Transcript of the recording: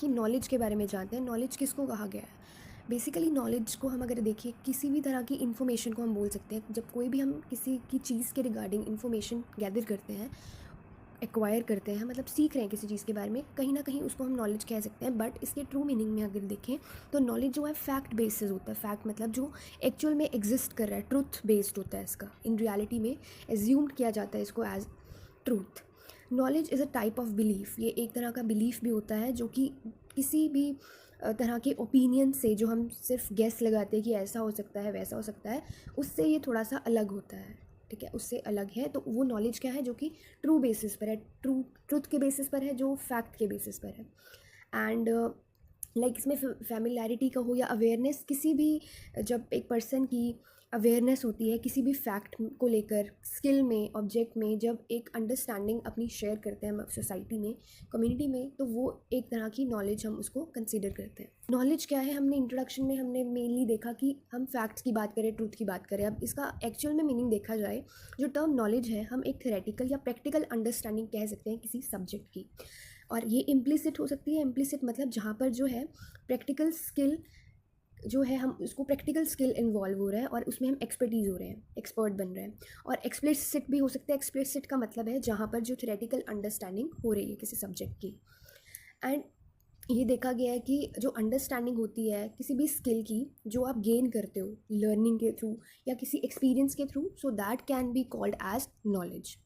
कि नॉलेज के बारे में जानते हैं। नॉलेज किसको कहा गया है? बेसिकली नॉलेज को हम अगर देखिए, किसी भी तरह की इन्फॉर्मेशन को हम बोल सकते हैं। जब कोई भी हम किसी की चीज़ के रिगार्डिंग इन्फॉर्मेशन गैदर करते हैं, एक्वायर करते हैं, मतलब सीख रहे हैं किसी चीज़ के बारे में, कहीं ना कहीं उसको हम नॉलेज कह सकते हैं। बट इसके ट्रू मीनिंग में अगर देखें तो नॉलेज जो है फैक्ट बेसिस होता है। फैक्ट मतलब जो एक्चुअल में एग्जिस्ट कर रहा है, ट्रुथ बेस्ड होता है इसका। इन रियलिटी में एज्यूम्ड किया जाता है इसको as truth. Knowledge is a type of belief. ये एक तरह का बिलीफ भी होता है जो कि किसी भी तरह के ओपिनियन से, जो हम सिर्फ गेस लगाते हैं कि ऐसा हो सकता है वैसा हो सकता है, उससे ये थोड़ा सा अलग होता है। ठीक है, उससे अलग है। तो वो नॉलेज क्या है? जो कि ट्रू बेसिस पर है, ट्रूथ के बेसिस पर है, जो फैक्ट के बेसिस पर है। एंड लाइक इसमें फैमिलैरिटी का हो या अवेयरनेस, किसी भी जब एक पर्सन की अवेयरनेस होती है किसी भी फैक्ट को लेकर, स्किल में, ऑब्जेक्ट में, जब एक अंडरस्टैंडिंग अपनी शेयर करते हैं हम सोसाइटी में, कम्युनिटी में, तो वो एक तरह की नॉलेज हम उसको कंसीडर करते हैं। नॉलेज क्या है? हमने इंट्रोडक्शन में हमने मेनली देखा कि हम फैक्ट्स की बात करें, ट्रूथ की बात करें। अब इसका एक्चुअल में मीनिंग देखा जाए, जो टर्म नॉलेज है, हम एक थ्योरेटिकल या प्रैक्टिकल अंडरस्टैंडिंग कह सकते हैं किसी सब्जेक्ट की। और ये इम्प्लिसिट हो सकती है। इम्प्लिसिट मतलब जहाँ पर जो है प्रैक्टिकल स्किल जो है, हम उसको प्रैक्टिकल स्किल इन्वॉल्व हो रहा है और उसमें हम एक्सपर्टीज़ हो रहे हैं, एक्सपर्ट बन रहे हैं। और एक्सप्लिसिट भी हो सकता है। एक्सप्लिसिट का मतलब है जहाँ पर जो थ्योरेटिकल अंडरस्टैंडिंग हो रही है किसी सब्जेक्ट की। एंड ये देखा गया है कि जो अंडरस्टैंडिंग होती है किसी भी स्किल की, जो आप गेन करते हो लर्निंग के थ्रू या किसी एक्सपीरियंस के through, so that can be called as knowledge.